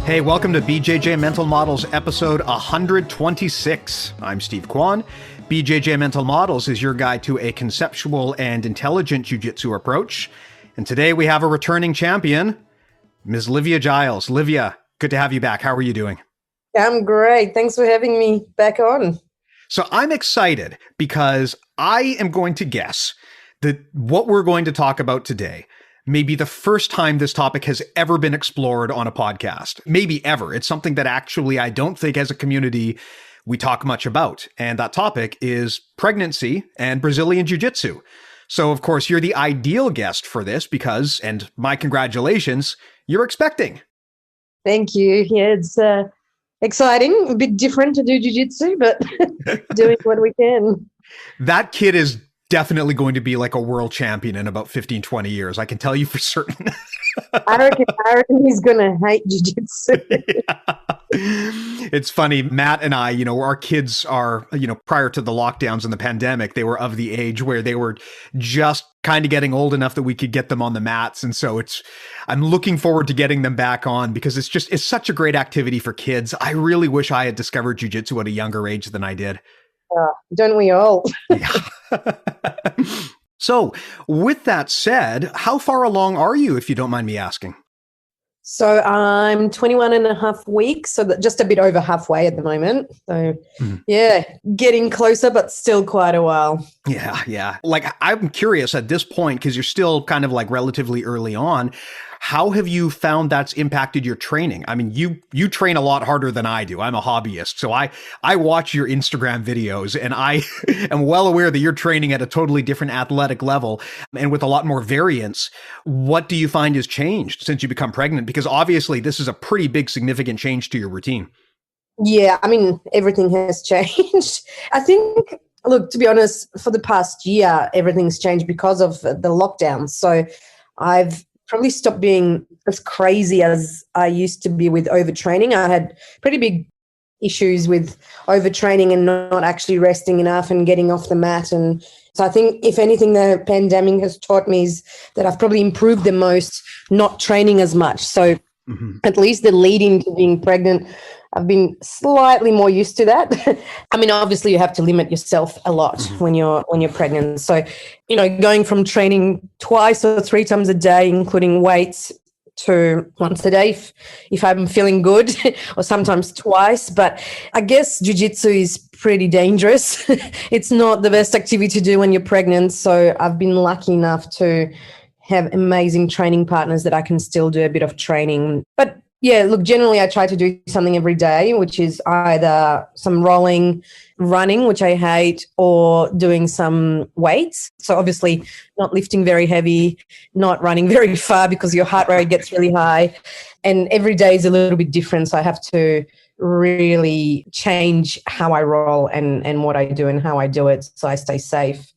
Hey, welcome to BJJ Mental Models episode 126. I'm Steve Kwan. BJJ Mental Models is your guide to a conceptual and intelligent jiu-jitsu approach. And today we have a returning champion, Ms. Livia Giles. Livia, good to have you back. How are you doing? I'm great. Thanks for having me back on. So I'm excited because I am going to guess that what we're going to talk about today may be the first time this topic has ever been explored on a podcast. Maybe ever. It's something that actually I don't think as a community we talk much about. And that topic is pregnancy and Brazilian Jiu-Jitsu. So of course, you're the ideal guest for this because, and my congratulations, you're expecting. Thank you. Yeah, it's exciting, a bit different to do jiu-jitsu, but doing what we can. That kid is definitely going to be like a world champion in about 15, 20 years. I can tell you for certain. I reckon he's going to hate jiu-jitsu. Yeah. It's funny, Matt and I, our kids are, prior to the lockdowns and the pandemic, they were of the age where they were just kind of getting old enough that we could get them on the mats. And so I'm looking forward to getting them back on because it's such a great activity for kids. I really wish I had discovered jiu-jitsu at a younger age than I did. Don't we all? Yeah. So with that said, how far along are you, if you don't mind me asking? So I'm 21 and a half weeks, so just a bit over halfway at the moment. So yeah, getting closer, but still quite a while. Yeah. Like, I'm curious at this point, because you're still kind of like relatively early on, how have you found that's impacted your training? I mean, you train a lot harder than I do. I'm a hobbyist. So I watch your Instagram videos and I am well aware that you're training at a totally different athletic level and with a lot more variance. What do you find has changed since you become pregnant? Because obviously this is a pretty big, significant change to your routine. Yeah, I mean, everything has changed. I think, look, to be honest, for the past year, everything's changed because of the lockdown. So I've probably stopped being as crazy as I used to be with overtraining. I had pretty big issues with overtraining and not actually resting enough and getting off the mat. And so I think, if anything, the pandemic has taught me is that I've probably improved the most not training as much. So at least the lead into being pregnant, I've been slightly more used to that. I mean, obviously you have to limit yourself a lot when you're pregnant. So, going from training twice or three times a day, including weights, to once a day if I'm feeling good, or sometimes twice. But I guess jiu-jitsu is pretty dangerous. It's not the best activity to do when you're pregnant. So I've been lucky enough to have amazing training partners that I can still do a bit of training. But yeah, look, generally I try to do something every day, which is either some rolling, running, which I hate, or doing some weights. So obviously not lifting very heavy, not running very far because your heart rate gets really high. And every day is a little bit different. So I have to really change how I roll and what I do and how I do it so I stay safe.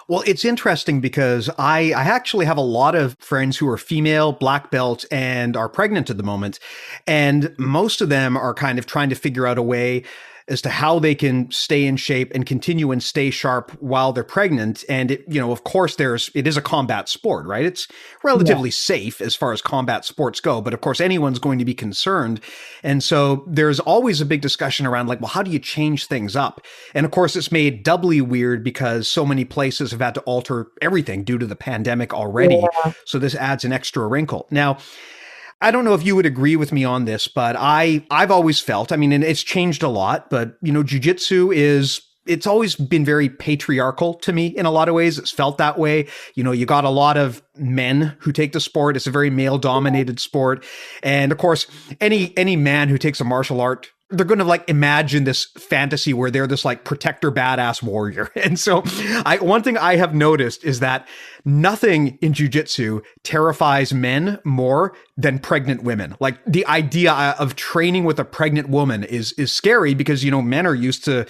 Well, it's interesting because I actually have a lot of friends who are female, black belt, and are pregnant at the moment. And most of them are kind of trying to figure out a way as to how they can stay in shape and continue and stay sharp while they're pregnant. And of course, it is a combat sport, right? It's relatively safe as far as combat sports go, but of course, anyone's going to be concerned. And so there's always a big discussion around like, well, how do you change things up? And of course, it's made doubly weird because so many places have had to alter everything due to the pandemic already. Yeah. So this adds an extra wrinkle. Now, I don't know if you would agree with me on this, but I've always felt, and it's changed a lot, but jiu-jitsu it's always been very patriarchal to me in a lot of ways. It's felt that way. You got a lot of men who take the sport. It's a very male dominated sport. And of course, any man who takes a martial art, they're going to like imagine this fantasy where they're this like protector badass warrior. And so one thing I have noticed is that nothing in jiu-jitsu terrifies men more than pregnant women. Like the idea of training with a pregnant woman is scary because, men are used to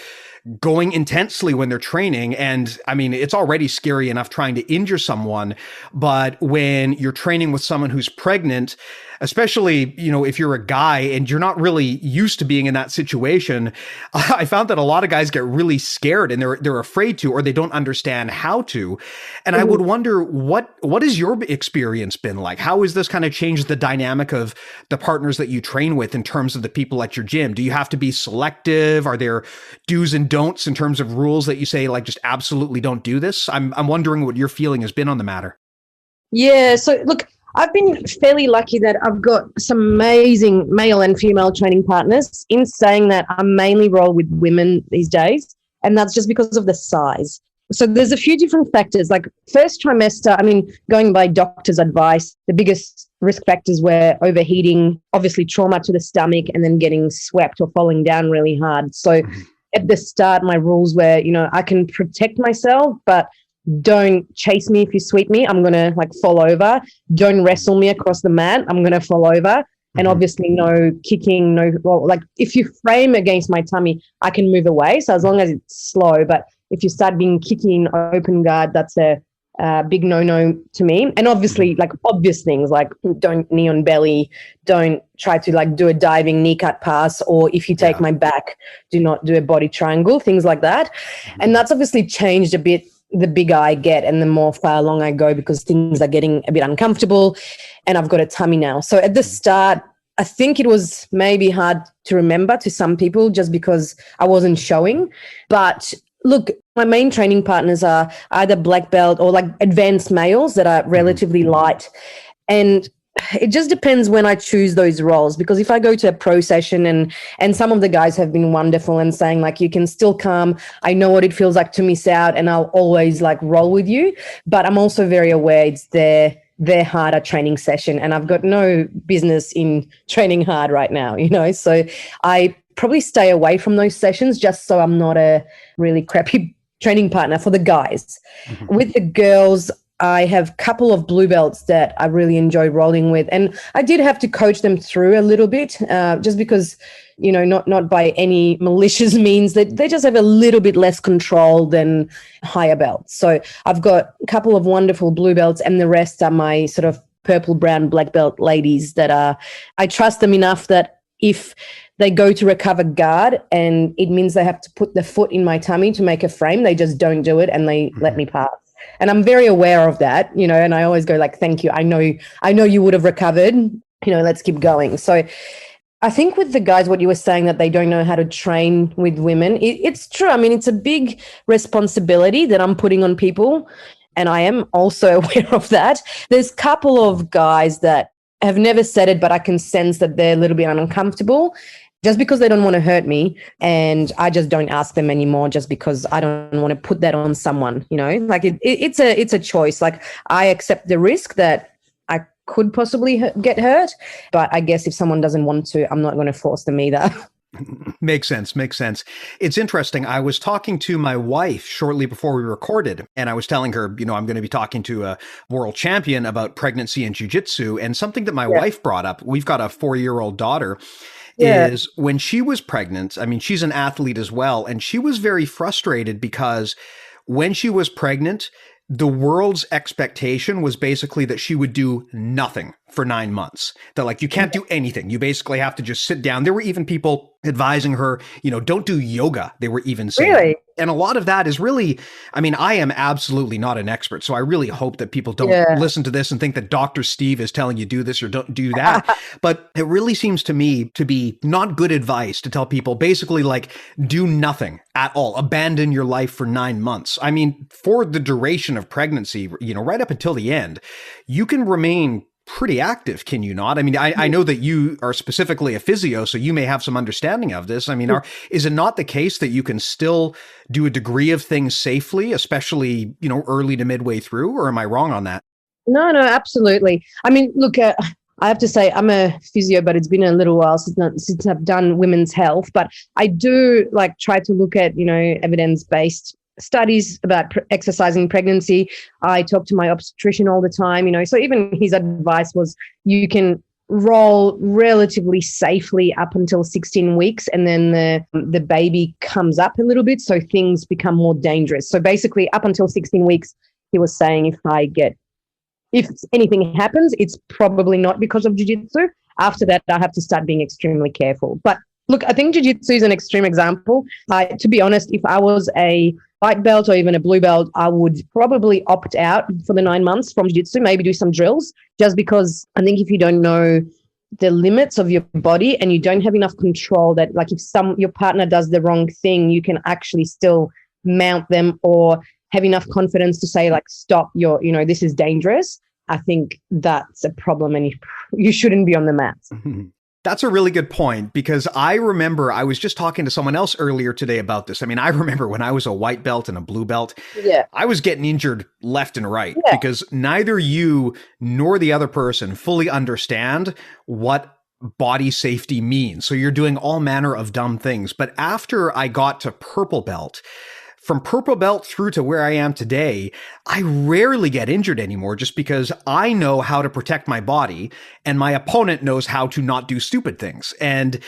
going intensely when they're training. And it's already scary enough trying to injure someone. But when you're training with someone who's pregnant, especially, if you're a guy and you're not really used to being in that situation. I found that a lot of guys get really scared and they're afraid to, or they don't understand how to. And I would wonder what has your experience been like? How has this kind of changed the dynamic of the partners that you train with in terms of the people at your gym? Do you have to be selective? Are there do's and don'ts in terms of rules that you say, like, just absolutely don't do this? I'm wondering what your feeling has been on the matter. Yeah. So look, I've been fairly lucky that I've got some amazing male and female training partners. In saying that, I mainly roll with women these days, and that's just because of the size. So there's a few different factors. Like first trimester, going by doctor's advice, the biggest risk factors were overheating, obviously trauma to the stomach, and then getting swept or falling down really hard. So at the start, my rules were, I can protect myself, but don't chase me if you sweep me. I'm going to fall over. Don't wrestle me across the mat. I'm going to fall over. And obviously no kicking, if you frame against my tummy, I can move away. So as long as it's slow, but if you start being kicking open guard, that's a big no-no to me. And obviously obvious things like don't knee on belly, don't try to do a diving knee cut pass, or if you take my back, do not do a body triangle, things like that. And that's obviously changed a bit the bigger I get and the more far along I go, because things are getting a bit uncomfortable and I've got a tummy now. So at the start, I think it was maybe hard to remember to some people just because I wasn't showing. But look, my main training partners are either black belt or advanced males that are relatively light. And it just depends when I choose those roles, because if I go to a pro session and some of the guys have been wonderful and saying you can still come, I know what it feels like to miss out and I'll always roll with you. But I'm also very aware it's their harder training session and I've got no business in training hard right now, so I probably stay away from those sessions just so I'm not a really crappy training partner for the guys. With the girls, I have a couple of blue belts that I really enjoy rolling with. And I did have to coach them through a little bit just because, not by any malicious means, that they just have a little bit less control than higher belts. So I've got a couple of wonderful blue belts and the rest are my sort of purple, brown, black belt ladies that I trust them enough that if they go to recover guard and it means they have to put the foot in my tummy to make a frame, they just don't do it and they let me pass. And I'm very aware of that, and I always go thank you. I know you would have recovered, let's keep going. So I think with the guys, what you were saying that they don't know how to train with women, it's true. It's a big responsibility that I'm putting on people. And I am also aware of that. There's a couple of guys that have never said it, but I can sense that they're a little bit uncomfortable just because they don't want to hurt me, and I just don't ask them anymore just because I don't want to put that on someone, it's a choice. I accept the risk that I could possibly get hurt, but I guess if someone doesn't want to, I'm not going to force them either. Makes sense. It's interesting. I was talking to my wife shortly before we recorded, and I was telling her, I'm going to be talking to a world champion about pregnancy and jiu-jitsu, and something that my wife brought up, we've got a 4-year-old daughter, is when she was pregnant, she's an athlete as well, and she was very frustrated because when she was pregnant, the world's expectation was basically that she would do nothing for 9 months. That you can't do anything. You basically have to just sit down. There were even people advising her, don't do yoga. They were even saying. Really? And a lot of that is really, I am absolutely not an expert. So I really hope that people don't listen to this and think that Dr. Steve is telling you do this or don't do that. But it really seems to me to be not good advice to tell people basically do nothing at all. Abandon your life for 9 months. For the duration of pregnancy, right up until the end, you can remain pretty active, can you not? I know that you are specifically a physio, so you may have some understanding of this. Is it not the case that you can still do a degree of things safely, especially, early to midway through, or am I wrong on that? No, absolutely. Look, I have to say I'm a physio, but it's been a little while since I've done women's health, but I do try to look at, evidence-based studies about exercising pregnancy. I talk to my obstetrician all the time, so even his advice was you can roll relatively safely up until 16 weeks and then the baby comes up a little bit, so things become more dangerous. So basically up until 16 weeks, he was saying if I get if anything happens, it's probably not because of jiu-jitsu. After that, I have to start being extremely careful. But look, I think jiu-jitsu is an extreme example. To be honest, if I was a white belt or even a blue belt, I would probably opt out for the 9 months from jiu-jitsu, maybe do some drills, just because I think if you don't know the limits of your body and you don't have enough control, that like if your partner does the wrong thing, you can actually still mount them or have enough confidence to say like, stop, this is dangerous. I think that's a problem and you shouldn't be on the mats. That's a really good point, because I remember I was just talking to someone else earlier today about this. I mean, I remember when I was a white belt and a blue belt, I was getting injured left and right because neither you nor the other person fully understand what body safety means. So you're doing all manner of dumb things. But after I got to purple belt, from purple belt through to where I am today, I rarely get injured anymore just because I know how to protect my body and my opponent knows how to not do stupid things. And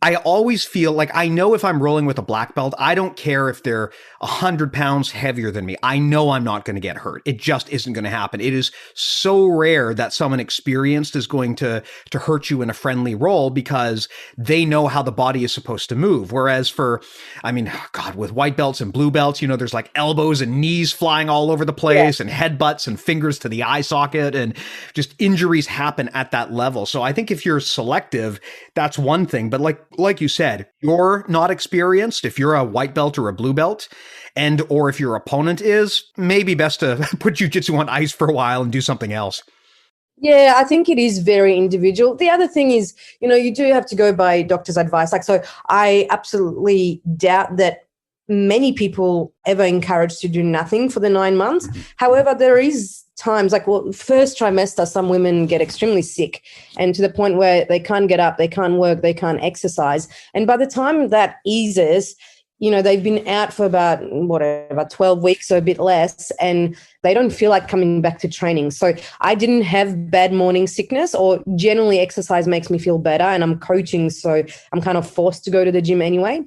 I always feel like I know if I'm rolling with a black belt, I don't care if they're 100 pounds heavier than me. I know I'm not going to get hurt. It just isn't going to happen. It is so rare that someone experienced is going to hurt you in a friendly roll because they know how the body is supposed to move. Whereas with white belts and blue belts, there's like elbows and knees flying all over the place and headbutts and fingers to the eye socket, and just injuries happen at that level. So I think if you're selective, that's one thing. But like you said, you're not experienced. If you're a white belt or a blue belt, or if your opponent is, maybe best to put jiu-jitsu on ice for a while and do something else. Yeah, I think it is very individual. The other thing is, you do have to go by doctor's advice. So I absolutely doubt that many people ever encouraged to do nothing for the 9 months. However, there is times first trimester, some women get extremely sick and to the point where they can't get up, they can't work, they can't exercise. And by the time that eases, they've been out for about 12 weeks or a bit less, and they don't feel like coming back to training. So I didn't have bad morning sickness, or generally exercise makes me feel better, and I'm coaching, so I'm kind of forced to go to the gym anyway.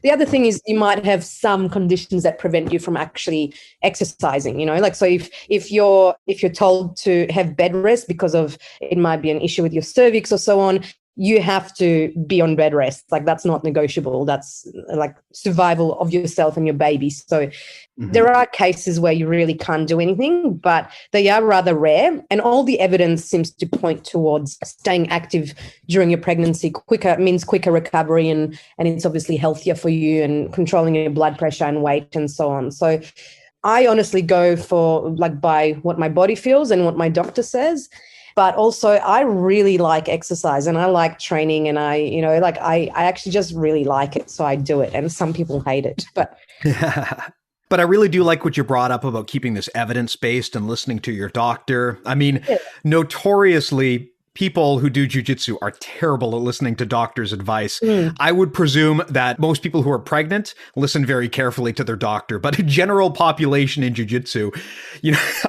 The other thing is you might have some conditions that prevent you from actually exercising, so if you're told to have bed rest because of it might be an issue with your cervix or so on, you have to be on bed rest. That's not negotiable. That's like survival of yourself and your baby. So there are cases where you really can't do anything, but they are rather rare. And all the evidence seems to point towards staying active during your pregnancy means quicker recovery, and it's obviously healthier for you, and controlling your blood pressure and weight and so on. So I honestly go for by what my body feels and what my doctor says. But also I really like exercise and I like training, and I actually just really like it. So I do it, and some people hate it, but. But I really do like what you brought up about keeping this evidence-based and listening to your doctor. I mean, notoriously, people who do jiu-jitsu are terrible at listening to doctors' advice. I would presume that most people who are pregnant listen very carefully to their doctor, but a general population in jiu-jitsu,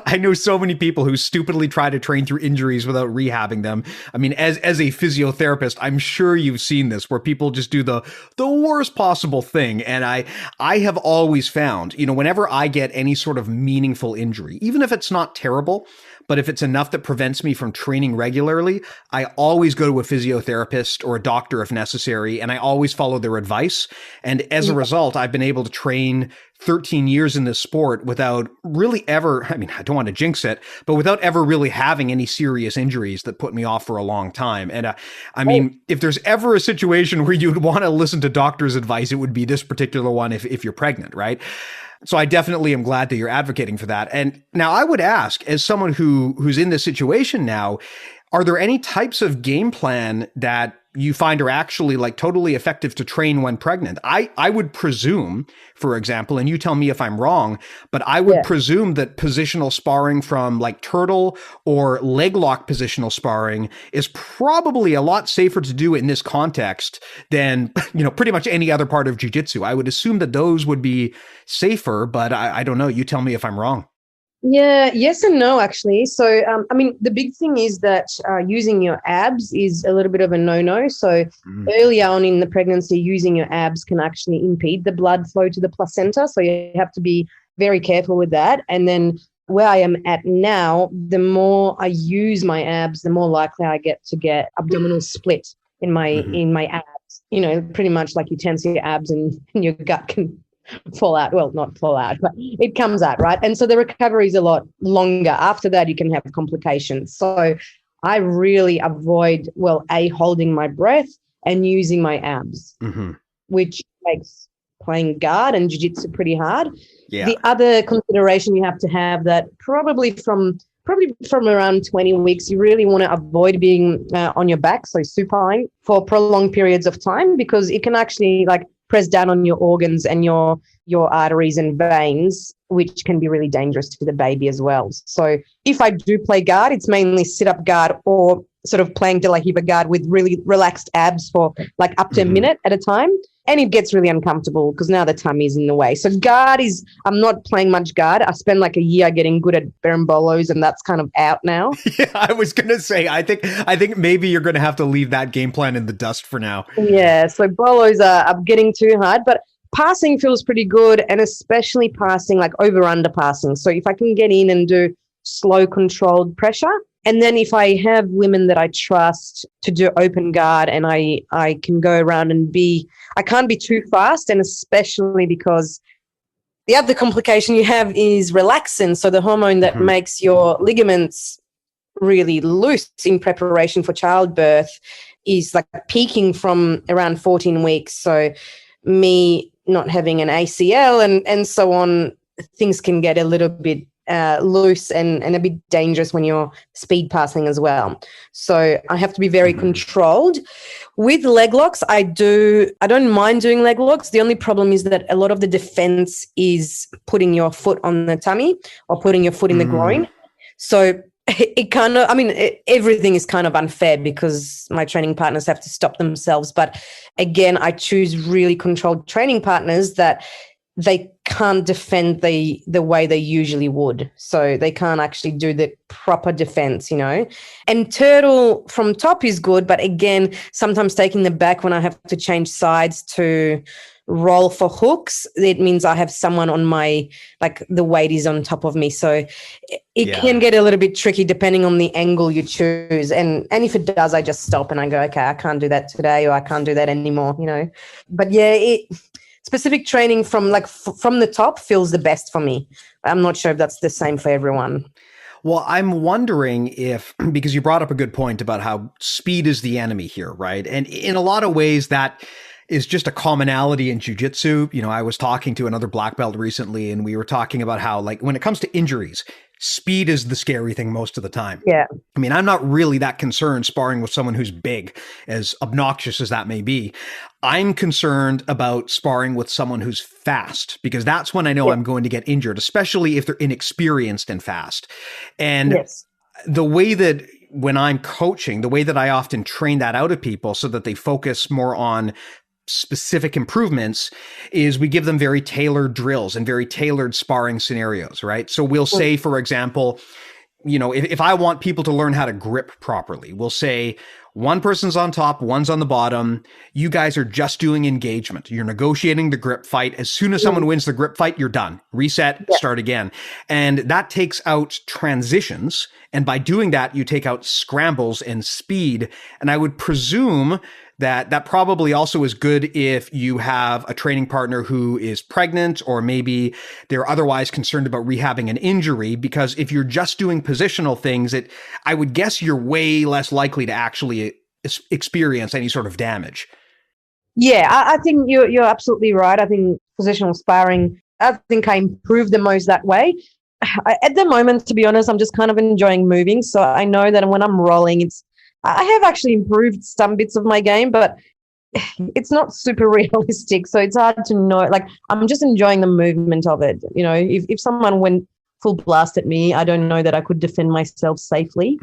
I know so many people who stupidly try to train through injuries without rehabbing them. I mean, as a physiotherapist, I'm sure you've seen this, where people just do the worst possible thing. And I have always found, whenever I get any sort of meaningful injury, even if it's not terrible, but if it's enough that prevents me from training regularly, I always go to a physiotherapist or a doctor if necessary, and I always follow their advice. And as a result, I've been able to train 13 years in this sport without really ever, I don't want to jinx it, but without ever really having any serious injuries that put me off for a long time. And if there's ever a situation where you'd want to listen to doctor's advice, it would be this particular one if you're pregnant, right? So I definitely am glad that you're advocating for that. And now I would ask, as someone who's in this situation now, are there any types of game plan that you find are actually totally effective to train when pregnant? I would presume, for example, and you tell me if I'm wrong, but I would presume that positional sparring from turtle or leg lock positional sparring is probably a lot safer to do in this context than, pretty much any other part of jiu-jitsu. I would assume that those would be safer, but I don't know. You tell me if I'm wrong. Yeah, yes and no, actually. So, the big thing is that using your abs is a little bit of a no-no. So earlier on in the pregnancy, using your abs can actually impede the blood flow to the placenta. So you have to be very careful with that. And then where I am at now, the more I use my abs, the more likely I get to get abdominal split in my abs. Pretty much like you tense your abs and your gut can fall out. Well, not fall out, but it comes out, right? And so the recovery is a lot longer. After that, you can have complications. So I really avoid, holding my breath and using my abs, which makes playing guard and jiu-jitsu pretty hard. Yeah. The other consideration you have to have that probably from around 20 weeks, you really want to avoid being on your back, so supine for prolonged periods of time, because it can actually press down on your organs and your arteries and veins, which can be really dangerous to the baby as well. So if I do play guard, it's mainly sit-up guard or sort of playing De La Riva guard with really relaxed abs for up to a minute at a time. And it gets really uncomfortable because now the tummy is in the way. So I'm not playing much guard. I spent a year getting good at berimbolos, and that's kind of out now. Yeah, I was going to say, I think maybe you're going to have to leave that game plan in the dust for now. Yeah, so bolos are getting too hard, but passing feels pretty good, and especially passing over-under passing. So if I can get in and do slow controlled pressure, and then if I have women that I trust to do open guard and I can go around and I can't be too fast, and especially because the other complication you have is relaxin, so the hormone that makes your ligaments really loose in preparation for childbirth is peaking from around 14 weeks. So me not having an ACL and so on, things can get a little bit loose and a bit dangerous when you're speed passing as well. So I have to be very controlled. With leg locks, I don't mind doing leg locks. The only problem is that a lot of the defense is putting your foot on the tummy or putting your foot in the groin. So it kind of, everything is kind of unfair because my training partners have to stop themselves. But again, I choose really controlled training partners that they can't defend the way they usually would. So they can't actually do the proper defense, And turtle from top is good, but again, sometimes taking the back when I have to change sides to roll for hooks, it means I have someone on my, the weight is on top of me. So it can get a little bit tricky depending on the angle you choose. And if it does, I just stop and I go, okay, I can't do that today, or I can't do that anymore, But yeah, specific training from the top feels the best for me. I'm not sure if that's the same for everyone. Well, I'm wondering if, because you brought up a good point about how speed is the enemy here, right? And in a lot of ways that is just a commonality in jiu-jitsu. I was talking to another black belt recently, and we were talking about how when it comes to injuries, speed is the scary thing most of the time. Yeah. I'm not really that concerned sparring with someone who's big, as obnoxious as that may be. I'm concerned about sparring with someone who's fast, because that's when I know I'm going to get injured, especially if they're inexperienced and fast. And the way that when I'm coaching, the way that I often train that out of people so that they focus more on specific improvements is we give them very tailored drills and very tailored sparring scenarios, right? So we'll say, for example, if I want people to learn how to grip properly, we'll say one person's on top, one's on the bottom. You guys are just doing engagement. You're negotiating the grip fight. As soon as someone wins the grip fight, you're done. Reset, start again. And that takes out transitions. And by doing that, you take out scrambles and speed. And I would presume that probably also is good if you have a training partner who is pregnant, or maybe they're otherwise concerned about rehabbing an injury, because if you're just doing positional things, I would guess you're way less likely to actually experience any sort of damage. Yeah, I think you're absolutely right. I think positional sparring, I think I improve the most that way. At the moment, to be honest, I'm just kind of enjoying moving. So I know that when I'm rolling, I have actually improved some bits of my game, but it's not super realistic. So it's hard to know. I'm just enjoying the movement of it. If someone went full blast at me, I don't know that I could defend myself safely.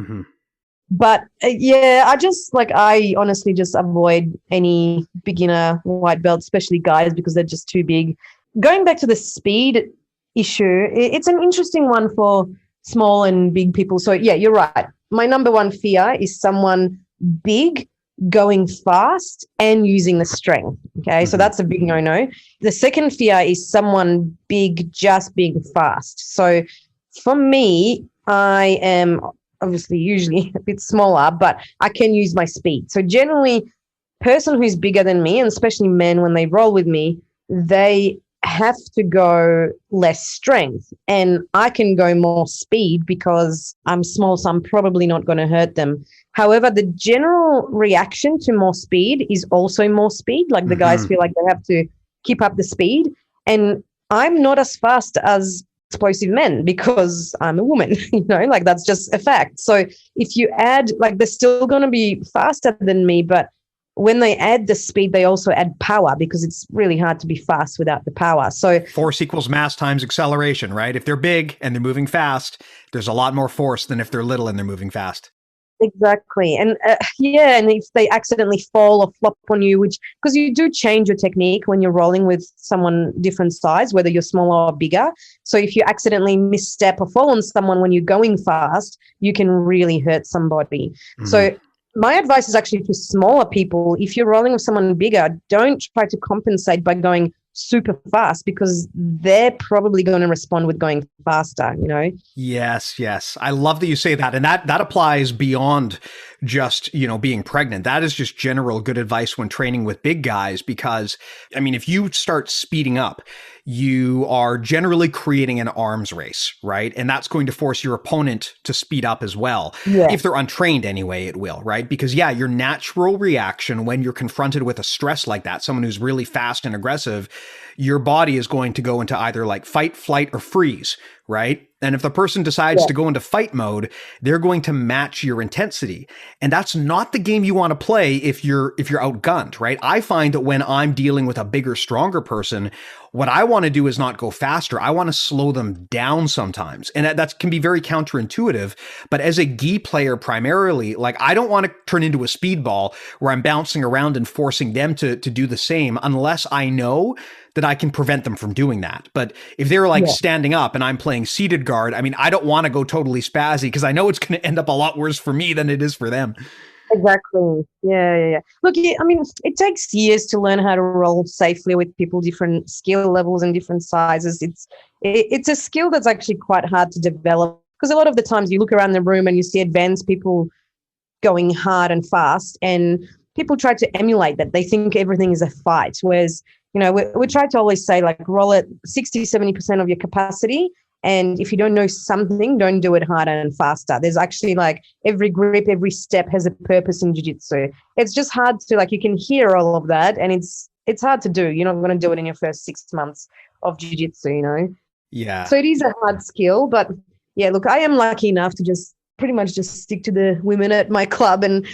But I just I honestly just avoid any beginner white belt, especially guys, because they're just too big. Going back to the speed issue, it's an interesting one for small and big people. So yeah, you're right. My number one fear is someone big going fast and using the strength. Okay, so that's a big no-no. The second fear is someone big just being fast. So For me, I am obviously usually a bit smaller, but I can use my speed. So generally, person who's bigger than me, and especially men when they roll with me, they have to go less strength, and I can go more speed because I'm small, so I'm probably not going to hurt them. However, the general reaction to more speed is also more speed. Like the guys feel like they have to keep up the speed, and I'm not as fast as explosive men because I'm a woman, like that's just a fact. So if you add, like, they're still going to be faster than me, but when they add the speed, they also add power because it's really hard to be fast without the power. So force equals mass times acceleration, right? If they're big and they're moving fast, there's a lot more force than if they're little and they're moving fast. exactly. And and if they accidentally fall or flop on you, which, because you do change your technique when you're rolling with someone different size, whether you're smaller or bigger. So if you accidentally misstep or fall on someone when you're going fast, you can really hurt somebody. So my advice is actually to smaller people. If you're rolling with someone bigger, don't try to compensate by going super fast because they're probably going to respond with going faster, Yes. I love that you say that. And that applies beyond just, being pregnant. That is just general good advice when training with big guys, because I mean, if you start speeding up, you are generally creating an arms race, right? And that's going to force your opponent to speed up as well. Yeah. If they're untrained anyway, it will, right? Because your natural reaction when you're confronted with a stress like that, someone who's really fast and aggressive, your body is going to go into either like fight, flight, or freeze, right? And if the person decides to go into fight mode, they're going to match your intensity. And that's not the game you want to play if you're outgunned, right? I find that when I'm dealing with a bigger, stronger person, what I want to do is not go faster. I want to slow them down sometimes. And that can be very counterintuitive. But as a gi player primarily, like, I don't want to turn into a speedball where I'm bouncing around and forcing them to do the same unless I know that I can prevent them from doing that. But if they're like standing up and I'm playing seated guard, I mean, I don't want to go totally spazzy because I know it's going to end up a lot worse for me than it is for them. Exactly. Yeah. Look, I mean, it takes years to learn how to roll safely with people, different skill levels and different sizes. It's a skill that's actually quite hard to develop because a lot of the times you look around the room and you see advanced people going hard and fast, and people try to emulate that. They think everything is a fight, whereas, we try to always say, like, roll at 60-70% of your capacity. And if you don't know something, don't do it harder and faster. There's actually, like, every grip, every step has a purpose in jiu-jitsu. It's just hard to, like, you can hear all of that, and it's hard to do. You're not going to do it in your first 6 months of jiu-jitsu, Yeah. So it is a hard skill, but yeah, look, I am lucky enough to just pretty much just stick to the women at my club, and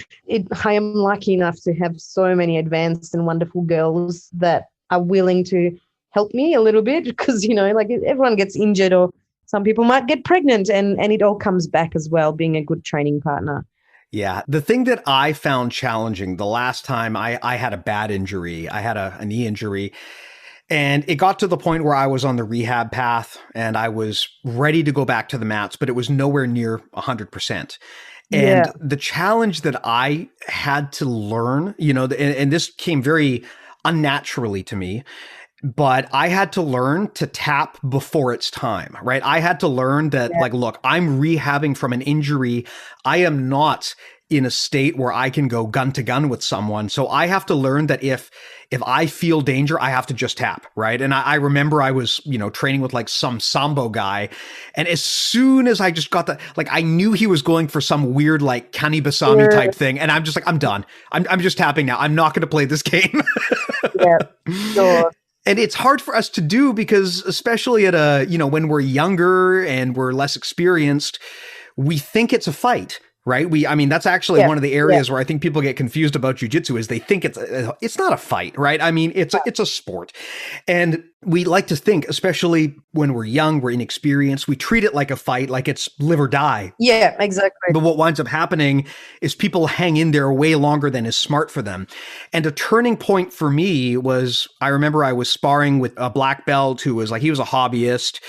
I am lucky enough to have so many advanced and wonderful girls that are willing to help me a little bit because, like, everyone gets injured or some people might get pregnant, and it all comes back as well, being a good training partner. Yeah. The thing that I found challenging the last time I had a bad injury, I had a knee injury, and it got to the point where I was on the rehab path and I was ready to go back to the mats, but it was nowhere near 100%. And the challenge that I had to learn, and this came very unnaturally to me, but I had to learn to tap before it's time, right? I had to learn that, like, look, I'm rehabbing from an injury. I am not in a state where I can go gun to gun with someone. So I have to learn that if I feel danger, I have to just tap, right? And I remember I was, training with like some Sambo guy. And as soon as I just got that, like, I knew he was going for some weird, like, Kanibasami type thing. And I'm just like, I'm done. I'm just tapping now. I'm not going to play this game. Sure. And it's hard for us to do because, especially at when we're younger and we're less experienced, we think it's a fight. Right. That's actually one of the areas where I think people get confused about jiu-jitsu is they think it's not a fight. Right. I mean, it's a sport. And we like to think, especially when we're young, we're inexperienced, we treat it like a fight, like it's live or die. Yeah, exactly. But what winds up happening is people hang in there way longer than is smart for them. And a turning point for me was, I remember I was sparring with a black belt who was like, he was a hobbyist.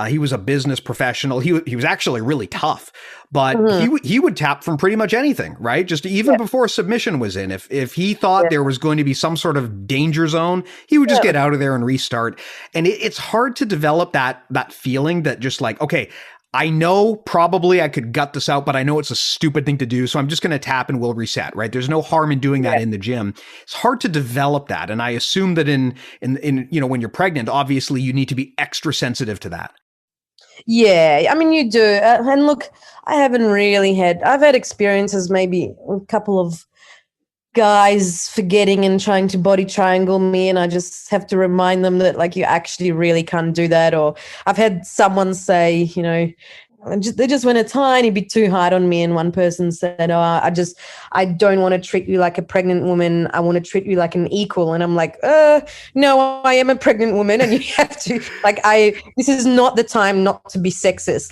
He was a business professional. He was actually really tough, but he would tap from pretty much anything, right? Just even before submission was in. If he thought there was going to be some sort of danger zone, he would just get out of there and restart. And it's hard to develop that feeling that just like, okay, I know probably I could gut this out, but I know it's a stupid thing to do. So I'm just going to tap and we'll reset, right? There's no harm in doing that in the gym. It's hard to develop that. And I assume that in, when you're pregnant, obviously you need to be extra sensitive to that. Yeah, I mean, you do. And look, I've had experiences, maybe a couple of guys forgetting and trying to body triangle me, and I just have to remind them that, like, you actually really can't do that. Or I've had someone say, they just went a tiny bit too hard on me, and one person said, I don't want to treat you like a pregnant woman. I want to treat you like an equal. And I'm like, no, I am a pregnant woman, and you have to, this is not the time not to be sexist.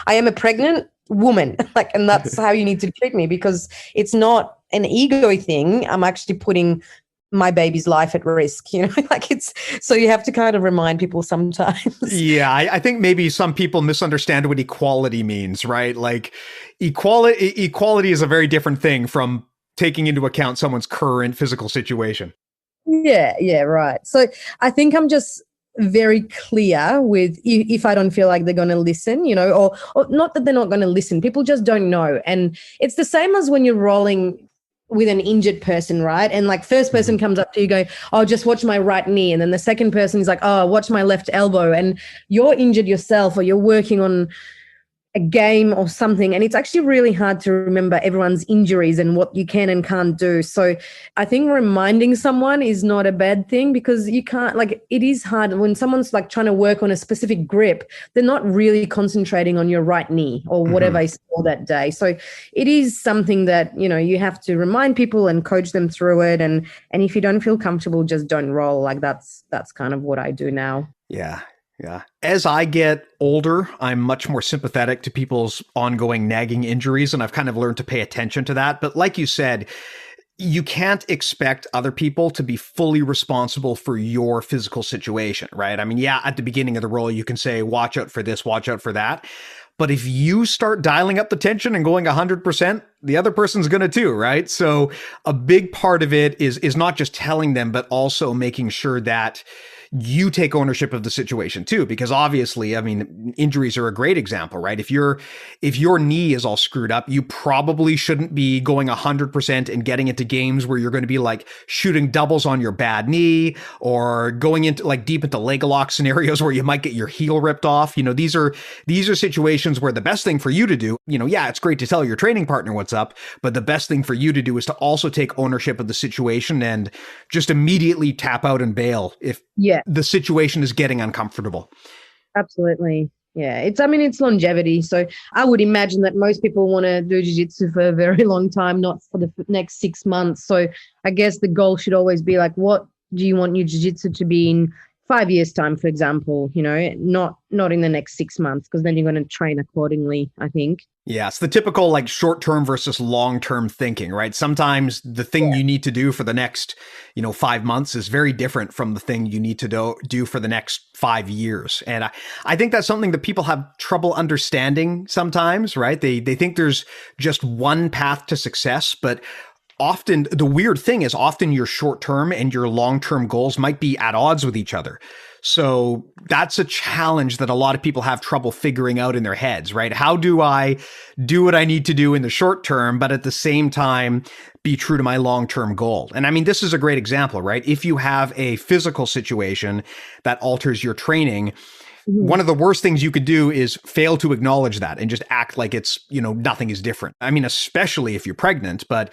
I am a pregnant woman, and that's how you need to treat me, because it's not an ego thing. I'm actually putting my baby's life at risk, so you have to kind of remind people sometimes. Yeah, I think maybe some people misunderstand what equality means, right? Like equality is a very different thing from taking into account someone's current physical situation. Yeah, right. So I think I'm just very clear with, if I don't feel like they're going to listen, or not that they're not going to listen. People just don't know. And it's the same as when you're rolling with an injured person, right? And first person comes up to you going, oh, just watch my right knee. And then the second person is like, oh, watch my left elbow. And you're injured yourself, or you're working on a game or something. And it's actually really hard to remember everyone's injuries and what you can and can't do. So I think reminding someone is not a bad thing, because you can't, it is hard when someone's trying to work on a specific grip, they're not really concentrating on your right knee or whatever is for that day. So it is something that, you have to remind people and coach them through it. And if you don't feel comfortable, just don't roll. That's kind of what I do now. Yeah. Yeah. As I get older, I'm much more sympathetic to people's ongoing nagging injuries, and I've kind of learned to pay attention to that. But like you said, you can't expect other people to be fully responsible for your physical situation, right? I mean, yeah, at the beginning of the roll, you can say, watch out for this, watch out for that. But if you start dialing up the tension and going 100%, the other person's going to too, right? So a big part of it is not just telling them, but also making sure that you take ownership of the situation too, because obviously, I mean, injuries are a great example, right? If your knee is all screwed up, you probably shouldn't be going 100% and getting into games where you're going to be shooting doubles on your bad knee, or going into deep into leg lock scenarios where you might get your heel ripped off. These are situations where the best thing for you to do, yeah, it's great to tell your training partner what's up, but the best thing for you to do is to also take ownership of the situation and just immediately tap out and bail if the situation is getting uncomfortable. Absolutely. Yeah. It's longevity. So I would imagine that most people want to do jiu-jitsu for a very long time, not for the next 6 months. So I guess the goal should always be what do you want your jiu-jitsu to be in 5 years' time, for example, not in the next 6 months, because then you're going to train accordingly, I think. Yeah, it's the typical short-term versus long-term thinking, right? Sometimes the thing you need to do for the next, 5 months is very different from the thing you need to do for the next 5 years. And I think that's something that people have trouble understanding sometimes, right? They think there's just one path to success, but often the weird thing is often your short-term and your long-term goals might be at odds with each other. So that's a challenge that a lot of people have trouble figuring out in their heads, right? How do I do what I need to do in the short term, but at the same time be true to my long-term goal? And I mean, this is a great example, right? If you have a physical situation that alters your training, one of the worst things you could do is fail to acknowledge that and just act like it's, nothing is different. I mean, especially if you're pregnant, but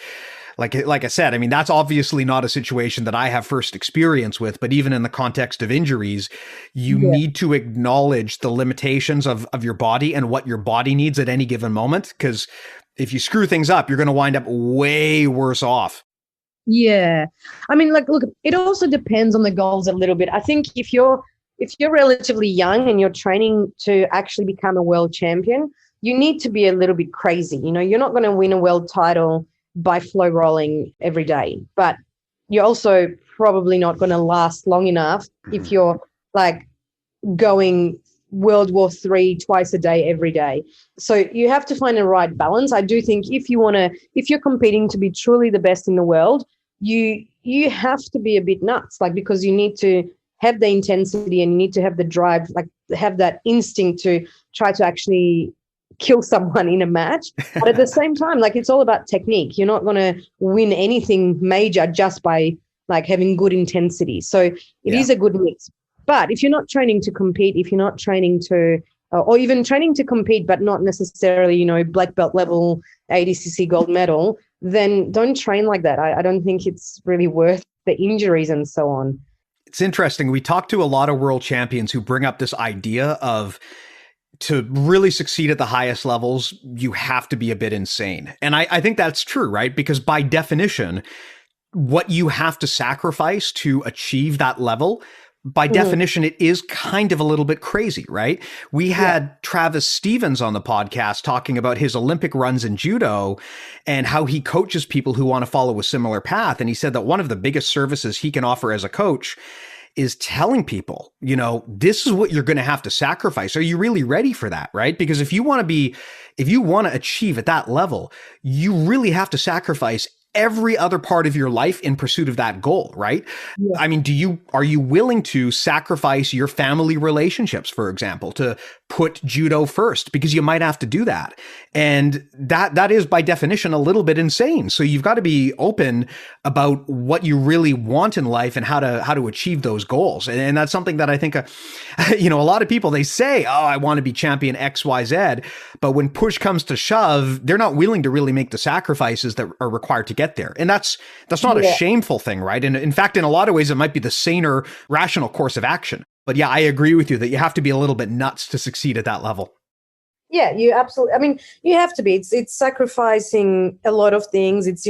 like I said, I mean, that's obviously not a situation that I have first experience with, but even in the context of injuries, you need to acknowledge the limitations of your body and what your body needs at any given moment. Because if you screw things up, you're going to wind up way worse off. Yeah. I mean, look, it also depends on the goals a little bit. I think if you're relatively young and you're training to actually become a world champion, you need to be a little bit crazy. You're not going to win a world title by flow rolling every day, but you're also probably not going to last long enough if you're going World War III twice a day, every day. So you have to find the right balance. I do think if you're competing to be truly the best in the world, you have to be a bit nuts, because you need to have the intensity and you need to have the drive, like have that instinct to try to actually kill someone in a match. But at the same time, like it's all about technique. You're not going to win anything major just by like having good intensity. So it is a good mix. But if you're not training to compete, if you're not training to, or even training to compete, but not necessarily, you know, black belt level ADCC gold medal, then don't train like that. I don't think it's really worth the injuries and so on. It's interesting. We talk to a lot of world champions who bring up this idea of, to really succeed at the highest levels, you have to be a bit insane. And I think that's true, right? Because by definition, what you have to sacrifice to achieve that level, by definition, it is kind of a little bit crazy, right? We had Travis Stevens on the podcast talking about his Olympic runs in judo and how he coaches people who want to follow a similar path. And he said that one of the biggest services he can offer as a coach is telling people, you know, this is what you're going to have to sacrifice. Are you really ready for that? Right? Because if you want to achieve at that level, you really have to sacrifice every other part of your life in pursuit of that goal, right? Yeah. I mean, are you willing to sacrifice your family relationships, for example, to put judo first? Because you might have to do that. And that is by definition a little bit insane. So you've got to be open about what you really want in life and how to achieve those goals. And that's something that I think, a lot of people, they say, oh, I want to be champion XYZ. But when push comes to shove, they're not willing to really make the sacrifices that are required to get there. And that's not a shameful thing, right? And in fact, in a lot of ways, it might be the saner, rational course of action. But yeah, I agree with you that you have to be a little bit nuts to succeed at that level. Yeah, you absolutely. I mean, you have to be. It's sacrificing a lot of things. It's,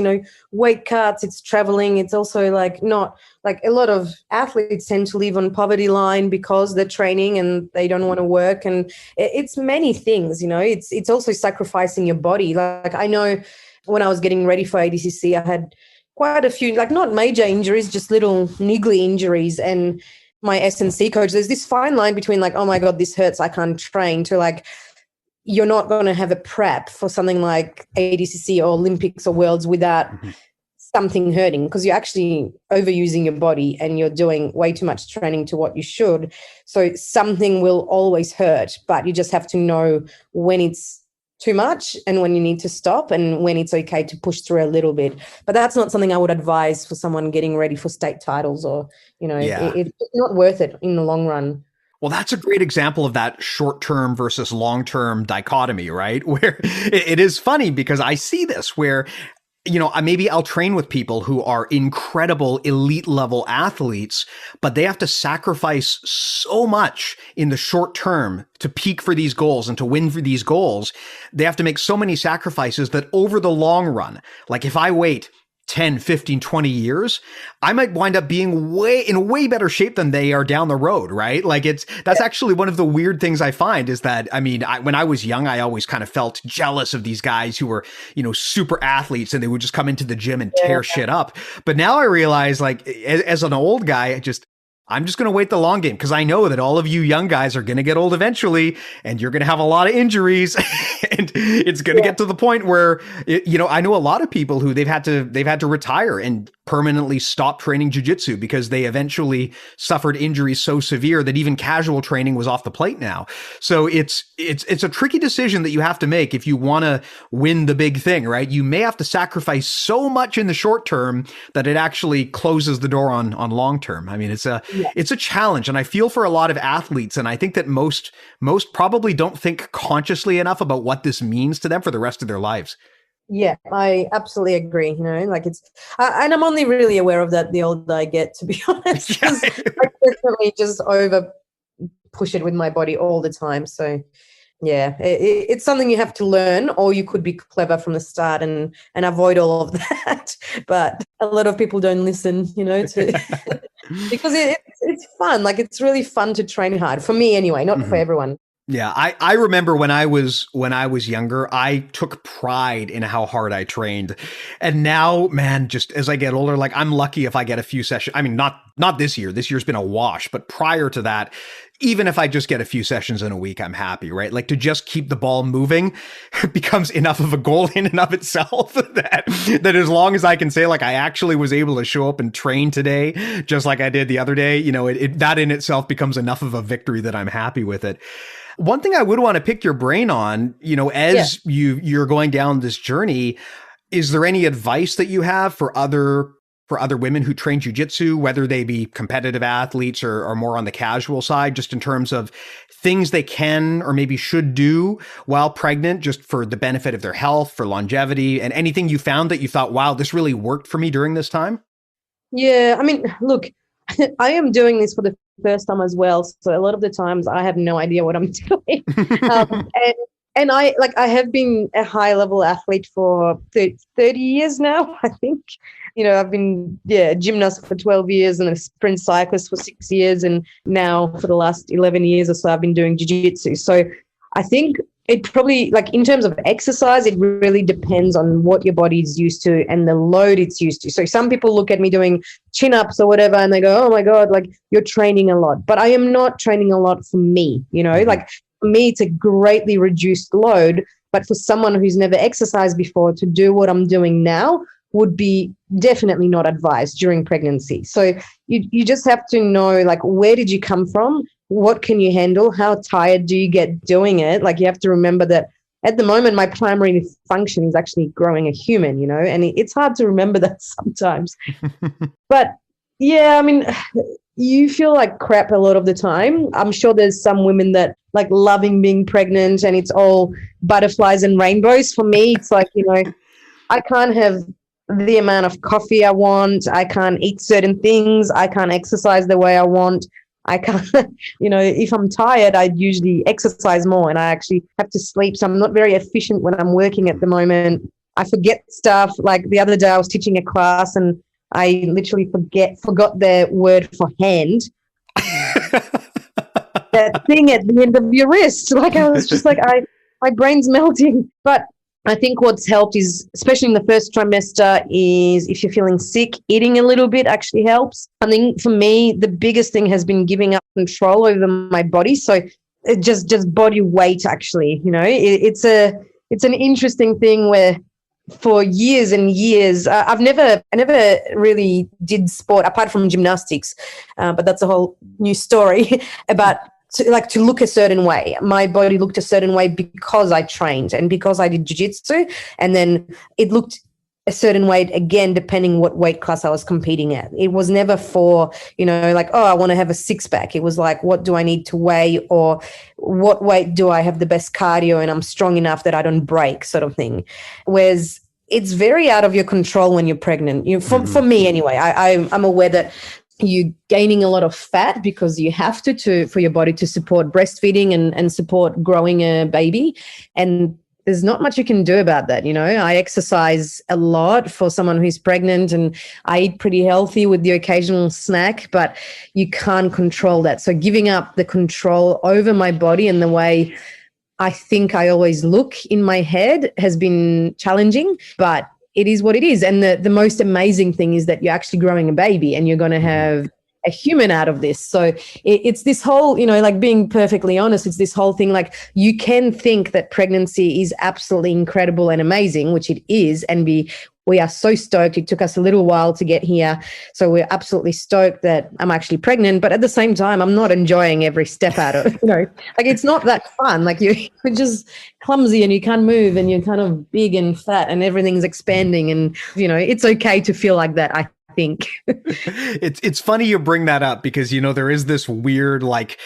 weight cuts, it's traveling. It's also not a lot of athletes tend to live on poverty line because they're training and they don't want to work. And it's many things, it's also sacrificing your body. Like I know when I was getting ready for ADCC, I had quite a few, not major injuries, just little niggly injuries. And my S&C coach, there's this fine line between oh my God, this hurts, I can't train, to you're not going to have a prep for something like ADCC or Olympics or Worlds without something hurting, because you're actually overusing your body and you're doing way too much training to what you should. So something will always hurt, but you just have to know when it's too much and when you need to stop and when it's okay to push through a little bit. But that's not something I would advise for someone getting ready for state titles or, it's not worth it in the long run. Well, that's a great example of that short-term versus long-term dichotomy, right? Where it is funny because I see this where, maybe I'll train with people who are incredible elite level athletes, but they have to sacrifice so much in the short term to peak for these goals and to win for these goals. They have to make so many sacrifices that over the long run, like if I wait 10, 15, 20 years, I might wind up being in way better shape than they are down the road, right? That's actually one of the weird things I find is that, when I was young, I always kind of felt jealous of these guys who were, super athletes and they would just come into the gym and tear shit up. But now I realize as an old guy, I'm just going to wait the long game because I know that all of you young guys are going to get old eventually and you're going to have a lot of injuries and it's going to get to the point where, I know a lot of people who they've had to retire and permanently stop training jiu-jitsu because they eventually suffered injuries so severe that even casual training was off the plate now. So it's a tricky decision that you have to make if you want to win the big thing, right? You may have to sacrifice so much in the short term that it actually closes the door on long term. It's a challenge, and I feel for a lot of athletes, and I think that most probably don't think consciously enough about what this means to them for the rest of their lives. Yeah, I absolutely agree. And I'm only really aware of that the older I get, to be honest, because I definitely just over push it with my body all the time. So yeah, it's something you have to learn, or you could be clever from the start and avoid all of that. But a lot of people don't listen, to because it's fun. It's really fun to train hard for me anyway, not for everyone. Yeah, I remember when I was younger, I took pride in how hard I trained. And now, man, just as I get older, I'm lucky if I get a few sessions. Not this year. This year's been a wash, but prior to that, even if I just get a few sessions in a week, I'm happy, right? Like to just keep the ball moving becomes enough of a goal in and of itself that as long as I can say, like, I actually was able to show up and train today, just like I did the other day, that in itself becomes enough of a victory that I'm happy with it. One thing I would want to pick your brain on, as you're going down this journey, is there any advice that you have for other women who train jiu-jitsu, whether they be competitive athletes or more on the casual side, just in terms of things they can or maybe should do while pregnant, just for the benefit of their health, for longevity, and anything you found that you thought, wow, this really worked for me during this time? Yeah, I mean, look, I am doing this for the first time as well. So a lot of the times I have no idea what I'm doing. And I have been a high level athlete for 30 years now, I think. I've been a gymnast for 12 years and a sprint cyclist for 6 years. And now for the last 11 years or so, I've been doing jiu-jitsu. So I think it probably, like in terms of exercise, it really depends on what your body's used to and the load it's used to. So some people look at me doing chin-ups or whatever and they go, oh my God, like you're training a lot. But I am not training a lot for me, like for me, it's a greatly reduced load. But for someone who's never exercised before to do what I'm doing now would be definitely not advised during pregnancy. So you just have to know, like, where did you come from? What can you handle? How tired do you get doing it? Like, you have to remember that at the moment, my primary function is actually growing a human, and it's hard to remember that sometimes. But yeah, I mean, you feel like crap a lot of the time. I'm sure there's some women that like loving being pregnant and it's all butterflies and rainbows. For me, it's like, I can't have the amount of coffee I want. I can't eat certain things. I can't exercise the way I want. I can't, if I'm tired, I usually exercise more and I actually have to sleep. So I'm not very efficient when I'm working at the moment. I forget stuff. Like the other day I was teaching a class and I literally forgot the word for hand. That thing at the end of your wrist. Like I was just like, my brain's melting. But I think what's helped is, especially in the first trimester, is if you're feeling sick, eating a little bit actually helps. I think for me, the biggest thing has been giving up control over my body. So it just body weight, actually, it's an interesting thing where for years and years, I never really did sport apart from gymnastics, but that's a whole new story about to look a certain way. My body looked a certain way because I trained and because I did jiu-jitsu, and then it looked a certain way again depending what weight class I was competing at. It was never for, like, oh, I want to have a six-pack. It was like, what do I need to weigh, or what weight do I have the best cardio and I'm strong enough that I don't break, sort of thing. Whereas it's very out of your control when you're pregnant. For me anyway, I'm aware that you're gaining a lot of fat because you have to for your body to support breastfeeding and support growing a baby. And there's not much you can do about that. I exercise a lot for someone who's pregnant and I eat pretty healthy with the occasional snack, but you can't control that. So giving up the control over my body and the way I think I always look in my head has been challenging, but it is what it is. And the most amazing thing is that you're actually growing a baby and you're going to have a human out of this. So it's this whole, like being perfectly honest, it's this whole thing, like you can think that pregnancy is absolutely incredible and amazing, which it is, and we are so stoked. It took us a little while to get here. So we're absolutely stoked that I'm actually pregnant. But at the same time, I'm not enjoying every step out of it. Like it's not that fun. Like you're just clumsy and you can't move and you're kind of big and fat and everything's expanding. And, it's okay to feel like that, I think. It's funny you bring that up because, there is this weird, like,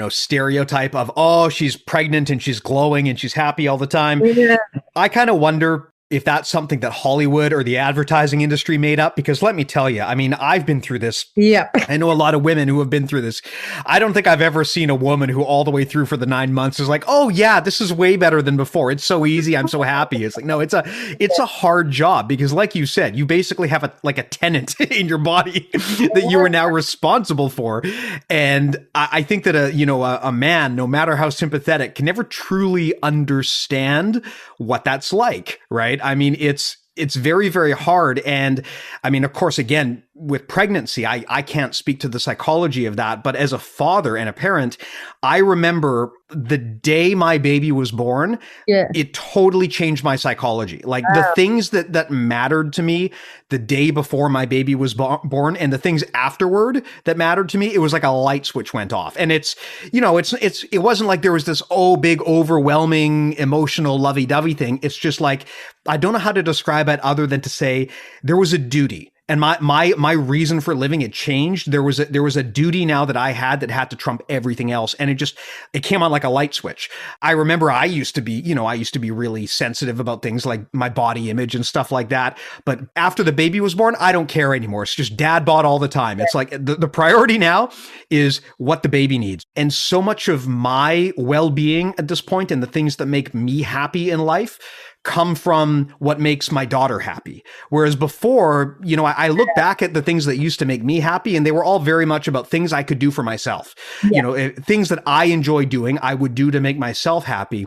stereotype of, oh, she's pregnant and she's glowing and she's happy all the time. Yeah. I kind of wonder if that's something that Hollywood or the advertising industry made up, because let me tell you, I mean, I've been through this. Yeah. I know a lot of women who have been through this. I don't think I've ever seen a woman who all the way through for the 9 months is like, oh yeah, this is way better than before. It's so easy. I'm so happy. It's like, no, it's a hard job because like you said, you basically have a tenant in your body that you are now responsible for. And I think that a man, no matter how sympathetic, can never truly understand what that's like, right? I mean, it's very, very hard. And I mean, of course, again, with pregnancy, I can't speak to the psychology of that, but as a father and a parent, I remember the day my baby was born, it totally changed my psychology. Like the things that mattered to me the day before my baby was born and the things afterward that mattered to me, it was like a light switch went off. And it's, it wasn't like there was this, big, overwhelming, emotional, lovey-dovey thing. It's just like, I don't know how to describe it other than to say there was a duty. And my reason for living, it changed. There was a duty now that I had to trump everything else. And it came on like a light switch. I remember I used to be really sensitive about things like my body image and stuff like that. But after the baby was born, I don't care anymore. It's just dad bod all the time. It's like the priority now is what the baby needs. And so much of my well-being at this point and the things that make me happy in life come from what makes my daughter happy. Whereas before, I look back at the things that used to make me happy and they were all very much about things I could do for myself. Things that I enjoy doing, I would do to make myself happy.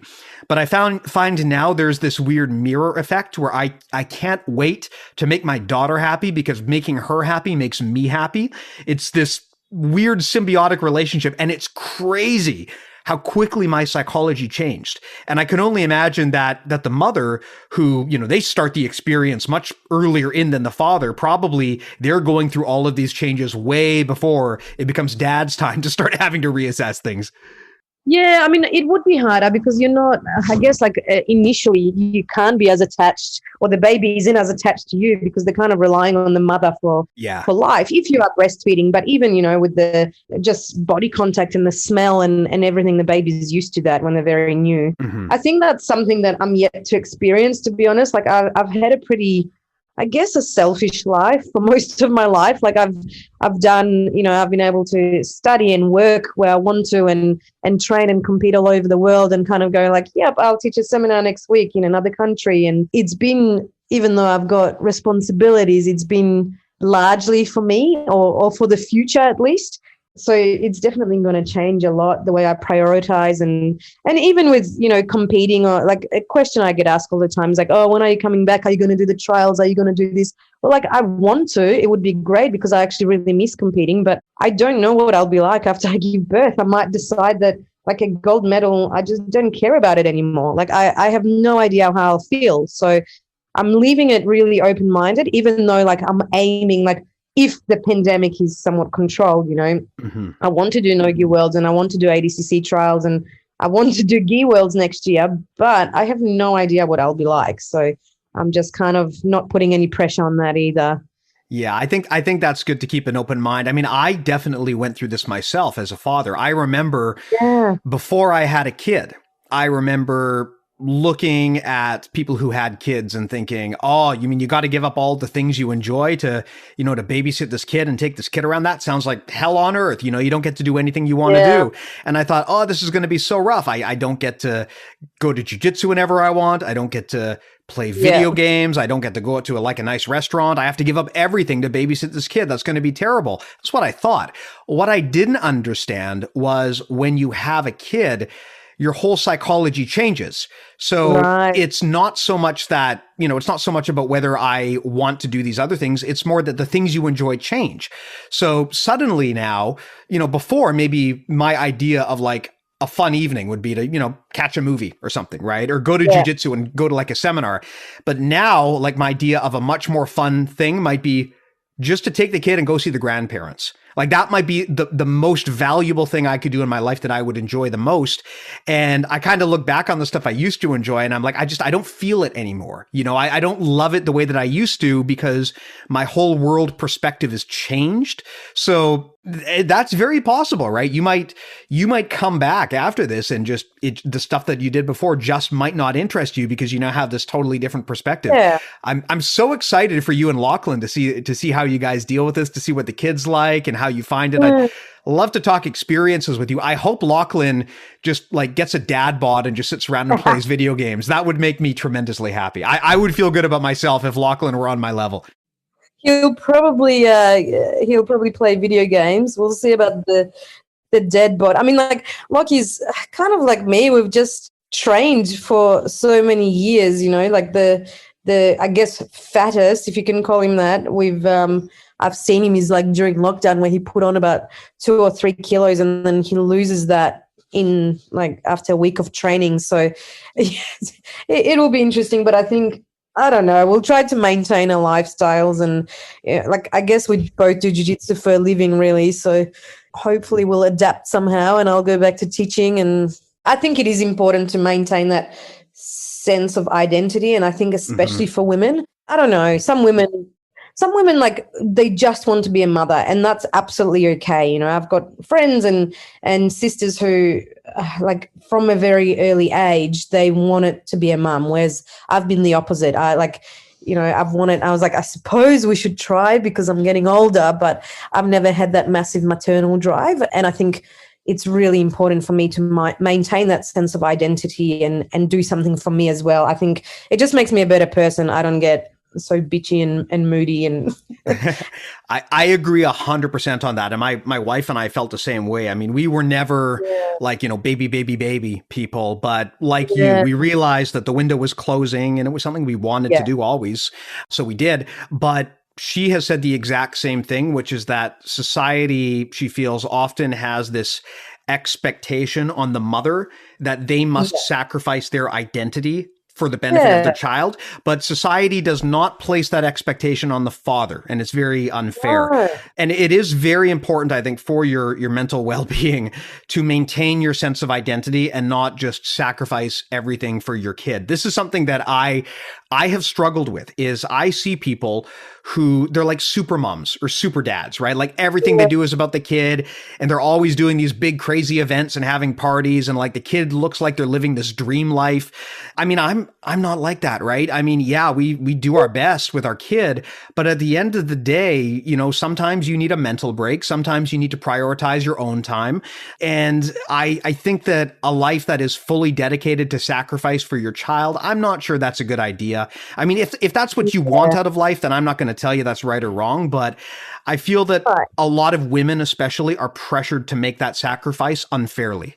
But I find now there's this weird mirror effect where I can't wait to make my daughter happy because making her happy makes me happy. It's this weird symbiotic relationship, and it's crazy how quickly my psychology changed. And I can only imagine that the mother who, they start the experience much earlier in than the father, probably they're going through all of these changes way before it becomes dad's time to start having to reassess things. Yeah, I mean, it would be harder because you're not, I guess, initially you can't be as attached, or the baby isn't as attached to you because they're kind of relying on the mother for life if you are breastfeeding. But even, with the just body contact and the smell and everything, the baby's used to that when they're very new. Mm-hmm. I think that's something that I'm yet to experience, to be honest. Like I've had a pretty, I guess, a selfish life for most of my life. Like I've done, I've been able to study and work where I want to and train and compete all over the world and kind of go like, yep, I'll teach a seminar next week in another country. And it's been, even though I've got responsibilities, it's been largely for me or for the future at least. So it's definitely going to change a lot, the way I prioritize and even with, competing, or like a question I get asked all the time is like, oh, when are you coming back? Are you going to do the trials? Are you going to do this? Well, like I want to, it would be great because I actually really miss competing, but I don't know what I'll be like after I give birth. I might decide that like a gold medal, I just don't care about it anymore. Like I have no idea how I'll feel. So I'm leaving it really open-minded, even though like I'm aiming like, if the pandemic is somewhat controlled, mm-hmm. I want to do no-gi worlds and I want to do ADCC trials and I want to do gi worlds next year, but I have no idea what I'll be like. So I'm just kind of not putting any pressure on that either. Yeah, I think that's good to keep an open mind. I mean, I definitely went through this myself as a father. I remember before I had a kid, I remember looking at people who had kids and thinking, oh, you mean you got to give up all the things you enjoy to babysit this kid and take this kid around? That sounds like hell on earth. You don't get to do anything you want to do. And I thought, oh, this is going to be so rough. I don't get to go to jiu-jitsu whenever I want. I don't get to play video games. I don't get to go to a nice restaurant. I have to give up everything to babysit this kid. That's going to be terrible. That's what I thought. What I didn't understand was when you have a kid, your whole psychology changes. So it's not so much that, it's not so much about whether I want to do these other things. It's more that the things you enjoy change. So suddenly now, before maybe my idea of like a fun evening would be to, catch a movie or something, right? Or go to jiu-jitsu and go to like a seminar. But now like my idea of a much more fun thing might be just to take the kid and go see the grandparents. Like that might be the most valuable thing I could do in my life that I would enjoy the most. And I kind of look back on the stuff I used to enjoy and I'm like, I don't feel it anymore. I don't love it the way that I used to because my whole world perspective has changed. So that's very possible, right? You might come back after this and just the stuff that you did before just might not interest you because you now have this totally different perspective. Yeah. I'm so excited for you and Lachlan to see how you guys deal with this, to see what the kids like and how you find it. I'd love to talk experiences with you. I hope Lachlan just like gets a dad bod and just sits around and plays video games. That would make me tremendously happy. I would feel good about myself if Lachlan were on my level. He'll probably play video games. We'll see about the dead bod. I mean, like Lockie's kind of like me. We've just trained for so many years. Like the I guess fattest, if you can call him that. We've I've seen him is like during lockdown where he put on about 2 or 3 kilos and then he loses that in like after a week of training. So it will be interesting, but I think, I don't know, we'll try to maintain our lifestyles and like, I guess we both do jiu-jitsu for a living really. So hopefully we'll adapt somehow and I'll go back to teaching. And I think it is important to maintain that sense of identity. And I think especially for women, I don't know, some women like they just want to be a mother and that's absolutely okay. You know, I've got friends and sisters who like from a very early age, they wanted to be a mum, whereas I've been the opposite. I was like, I suppose we should try because I'm getting older, but I've never had that massive maternal drive. And I think it's really important for me to maintain that sense of identity and do something for me as well. I think it just makes me a better person. I don't get so bitchy and moody and I agree 100% on that. And my wife and I felt the same way. I mean, we were never like, baby people, but like you, we realized that the window was closing and it was something we wanted to do always. So we did. But she has said the exact same thing, which is that society, she feels, often has this expectation on the mother that they must sacrifice their identity for the benefit of their child, but society does not place that expectation on the father, and it's very unfair. And it is very important, I think, for your mental well-being to maintain your sense of identity and not just sacrifice everything for your kid. This is something that I have struggled with. Is I see people who they're like super moms or super dads, right? Like everything they do is about the kid, and they're always doing these big crazy events and having parties, and like the kid looks like they're living this dream life. I mean, I'm not like that, right? I mean, yeah, we do our best with our kid, but at the end of the day, sometimes you need a mental break. Sometimes you need to prioritize your own time. And I think that a life that is fully dedicated to sacrifice for your child, I'm not sure that's a good idea. I mean, if that's what you want out of life, then I'm not going to tell you that's right or wrong, but I feel that a lot of women especially are pressured to make that sacrifice unfairly.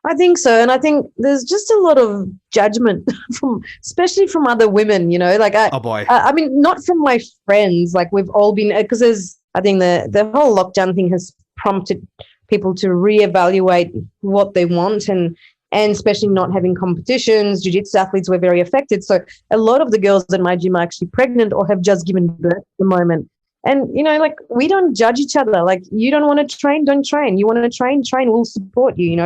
I think so. And I think there's just a lot of judgment especially from other women, like oh boy. I mean, not from my friends, like we've all been, because I think the whole lockdown thing has prompted people to reevaluate what they want and especially not having competitions. Jiu-jitsu athletes were very affected. So a lot of the girls in my gym are actually pregnant or have just given birth at the moment. And, like we don't judge each other. Like you don't want to train, don't train. You want to train, we'll support you.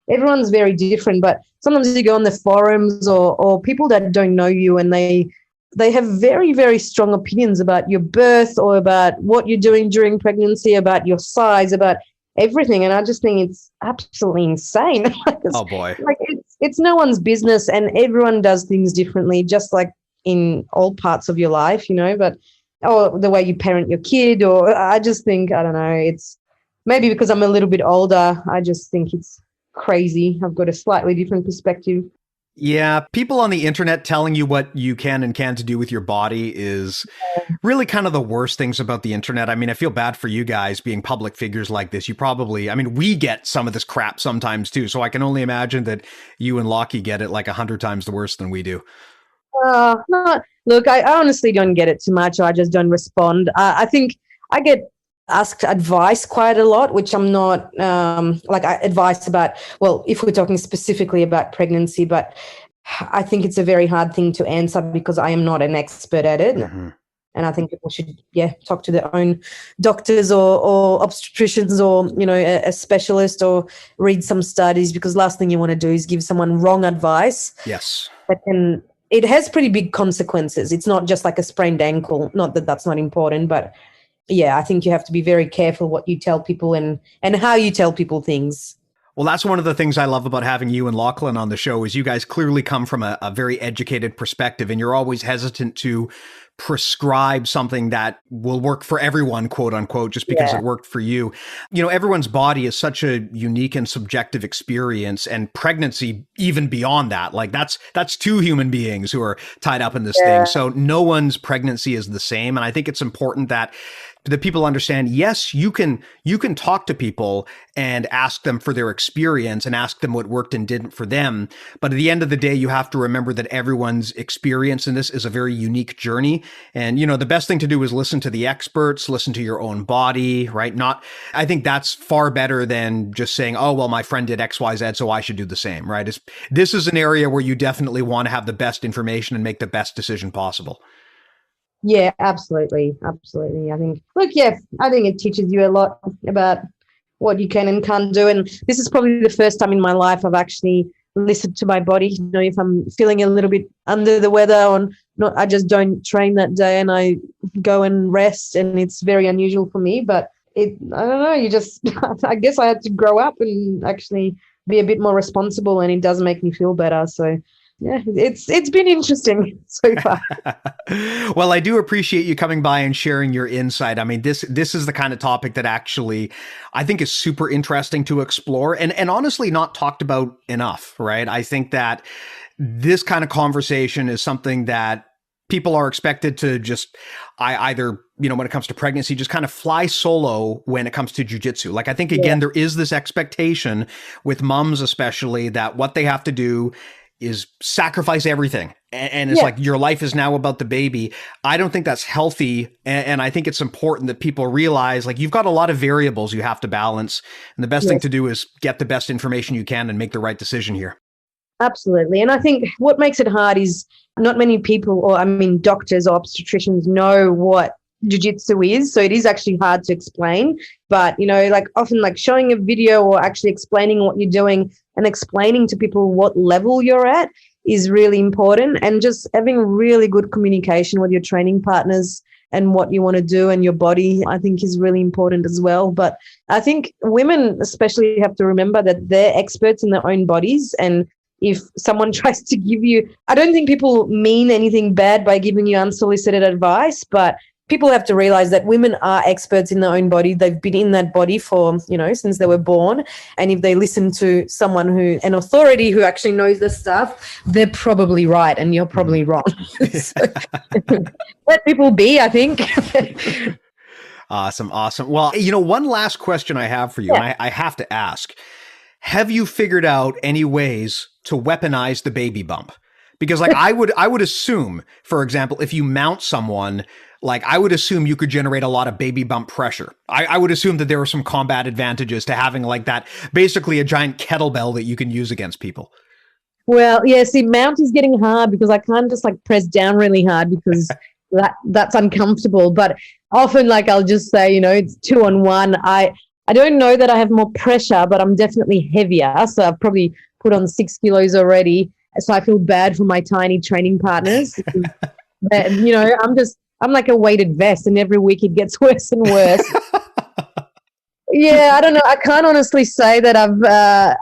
Everyone's very different, but sometimes you go on the forums or people that don't know you and they have very, very strong opinions about your birth or about what you're doing during pregnancy, about your size, about everything. And I just think it's absolutely insane. Oh boy. Like it's no one's business and everyone does things differently, just like in all parts of your life, but the way you parent your kid, or I just think, I don't know, it's maybe because I'm a little bit older, I just think it's crazy. I've got a slightly different perspective. Yeah, people on the internet telling you what you can and can't do with your body is really kind of the worst things about the internet. I mean, I feel bad for you guys being public figures like this. We get some of this crap sometimes too. So I can only imagine that you and Lockie get it like 100 times the worse than we do. No, look, I honestly don't get it too much. I just don't respond. I think I get asked advice quite a lot, which I'm not advice about, well, if we're talking specifically about pregnancy, but I think it's a very hard thing to answer because I am not an expert at it. Mm-hmm. And I think people should, talk to their own doctors or obstetricians or, a specialist or read some studies, because last thing you want to do is give someone wrong advice. Yes. It has pretty big consequences. It's not just like a sprained ankle. Not that that's not important, but yeah, I think you have to be very careful what you tell people and how you tell people things. Well, that's one of the things I love about having you and Lachlan on the show is you guys clearly come from a very educated perspective, and you're always hesitant to prescribe something that will work for everyone, quote unquote, just because it worked for you. Everyone's body is such a unique and subjective experience, and pregnancy even beyond that. Like that's two human beings who are tied up in this thing. So no one's pregnancy is the same. And I think it's important that that people understand, yes, you can talk to people and ask them for their experience and ask them what worked and didn't for them. But at the end of the day, you have to remember that everyone's experience in this is a very unique journey. And, the best thing to do is listen to the experts, listen to your own body, right? I think that's far better than just saying, oh, well, my friend did X, Y, Z, so I should do the same, right? This is an area where you definitely want to have the best information and make the best decision possible. Yeah, absolutely. Absolutely. I think it teaches you a lot about what you can and can't do. And this is probably the first time in my life I've actually listened to my body. If I'm feeling a little bit under the weather or not, I just don't train that day and I go and rest. And it's very unusual for me, but I don't know, I guess I had to grow up and actually be a bit more responsible, and it does make me feel better. So yeah, it's been interesting so far. Well, I do appreciate you coming by and sharing your insight. I mean, this is the kind of topic that actually I think is super interesting to explore and honestly not talked about enough, right? I think that this kind of conversation is something that people are expected to just either, when it comes to pregnancy, just kind of fly solo when it comes to jiu-jitsu. Like, I think, again, there is this expectation with moms, especially, that what they have to do is sacrifice everything. And it's like your life is now about the baby. I don't think that's healthy. And I think it's important that people realize, like, you've got a lot of variables you have to balance. And the best thing to do is get the best information you can and make the right decision here. Absolutely. And I think what makes it hard is not many people, doctors or obstetricians know what jiu-jitsu is. So it is actually hard to explain. But, often showing a video or actually explaining what you're doing and explaining to people what level you're at is really important. And just having really good communication with your training partners and what you want to do and your body, I think, is really important as well. But I think women especially have to remember that they're experts in their own bodies. And if someone tries to give you, I don't think people mean anything bad by giving you unsolicited advice, but people have to realize that women are experts in their own body. They've been in that body for, since they were born. And if they listen to an authority who actually knows this stuff, they're probably right and you're probably wrong. So, let people be, I think. Awesome. Well, one last question I have for you, and I have to ask, have you figured out any ways to weaponize the baby bump? Because I would assume, for example, if you mount someone, I would assume you could generate a lot of baby bump pressure. I would assume that there are some combat advantages to having that, basically a giant kettlebell that you can use against people. Well, yeah, see, mount is getting hard because I can't just press down really hard because that's uncomfortable. But often I'll just say, it's 2-on-1. I don't know that I have more pressure, but I'm definitely heavier. So I've probably put on 6 kilos already. So I feel bad for my tiny training partners. But, I'm like a weighted vest, and every week it gets worse and worse. Yeah, I don't know. I can't honestly say that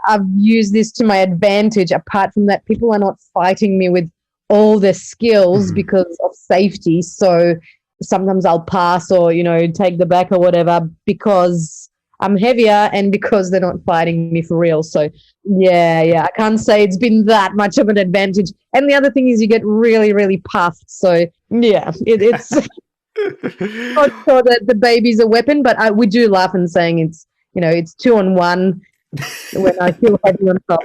I've used this to my advantage. Apart from that, people are not fighting me with all the skills because of safety. So sometimes I'll pass or take the back or whatever because I'm heavier and because they're not fighting me for real. So yeah, I can't say it's been that much of an advantage. And the other thing is you get really, really puffed. So yeah, it's not sure that the baby's a weapon, but we do laugh and saying it's 2-on-1 when I feel heavy on top.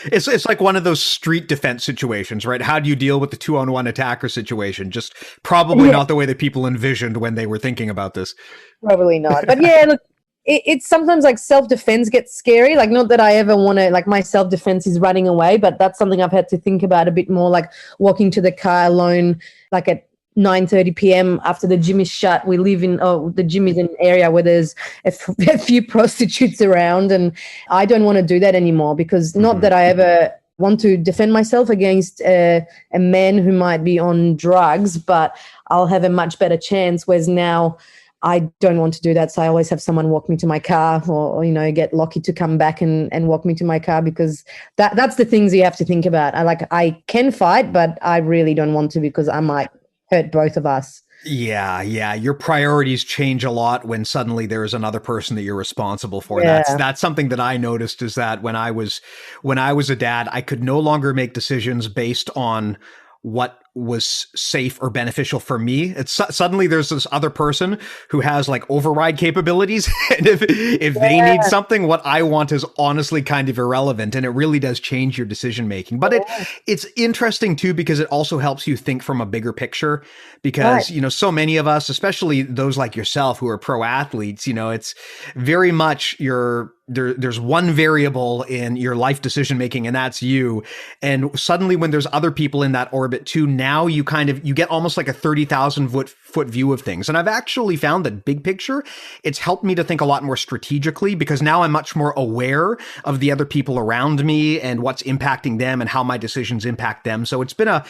It's like one of those street defense situations, right? How do you deal with the 2-on-1 attacker situation? Just probably not the way that people envisioned when they were thinking about this. Probably not. But yeah, look, it's sometimes self-defense gets scary. Not that I ever want to, my self-defense is running away, but that's something I've had to think about a bit more, walking to the car alone, at 9:30 p.m. after the gym is shut. We live the gym is in an area where there's a few prostitutes around, and I don't want to do that anymore because not that I ever want to defend myself against a man who might be on drugs, but I'll have a much better chance, whereas now I don't want to do that. So I always have someone walk me to my car or get Lockie to come back and walk me to my car because that's the things you have to think about. I can fight, but I really don't want to because I might hurt both of us. Yeah. Your priorities change a lot when suddenly there's another person that you're responsible for. Yeah. That's something that I noticed is that when I was a dad, I could no longer make decisions based on what was safe or beneficial for me. It's suddenly there's this other person who has like override capabilities. And if they need something, what I want is honestly kind of irrelevant. And it really does change your decision making. But it's interesting too, because it also helps you think from a bigger picture, because, you know, so many of us, especially those like yourself who are pro athletes, you know, it's very much there's one variable in your life decision making, and that's you. And suddenly when there's other people in that orbit too, now you get almost like a 30,000 foot view of things. And I've actually found that big picture, it's helped me to think a lot more strategically, because now I'm much more aware of the other people around me and what's impacting them and how my decisions impact them. So it's been a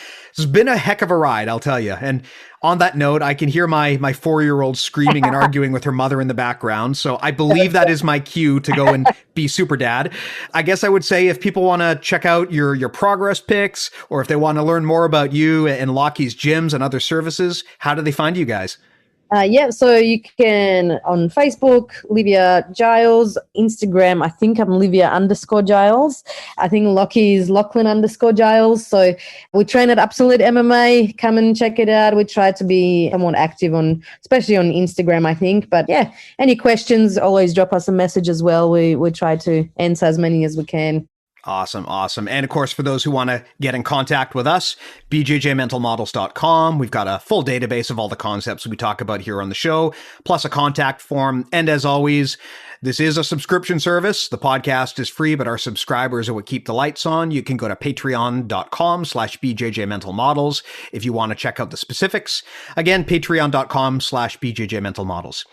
heck of a ride, I'll tell you. And on that note, I can hear my 4-year-old screaming and arguing with her mother in the background. So I believe that is my cue to go and be super dad. I guess I would say if people want to check out your progress pics, or if they want to learn more about you and Lockie's gyms and other services, how do they find you guys? So you can on Facebook, Livia Giles, Instagram, I think I'm Livia_Giles. I think Lockie is Lachlan_Giles. So we train at Absolute MMA. Come and check it out. We try to be somewhat active especially on Instagram, I think. But yeah, any questions, always drop us a message as well. We try to answer as many as we can. Awesome. And of course, for those who want to get in contact with us, bjjmentalmodels.com. We've got a full database of all the concepts we talk about here on the show, plus a contact form. And as always, this is a subscription service. The podcast is free, but our subscribers are what keep the lights on. You can go to patreon.com/bjjmentalmodels if you want to check out the specifics. Again, patreon.com/bjjmentalmodels.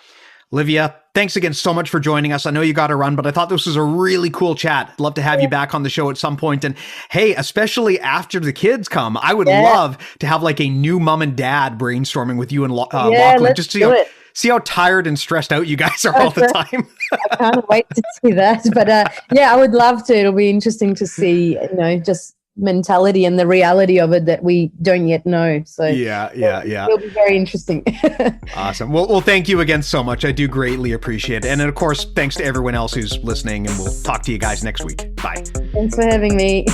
Livia, thanks again so much for joining us. I know you got to run, but I thought this was a really cool chat. I'd love to have you back on the show at some point. And hey, especially after the kids come, I would love to have like a new mom and dad brainstorming with you and Lachlan, just to see how tired and stressed out you guys are all the time. I can't wait to see that. But I would love to. It'll be interesting to see, just mentality and the reality of it that we don't yet know. So it'll be very interesting. Awesome. Well, thank you again so much. I do greatly appreciate it. And of course, thanks to everyone else who's listening, and we'll talk to you guys next week. Bye. Thanks for having me.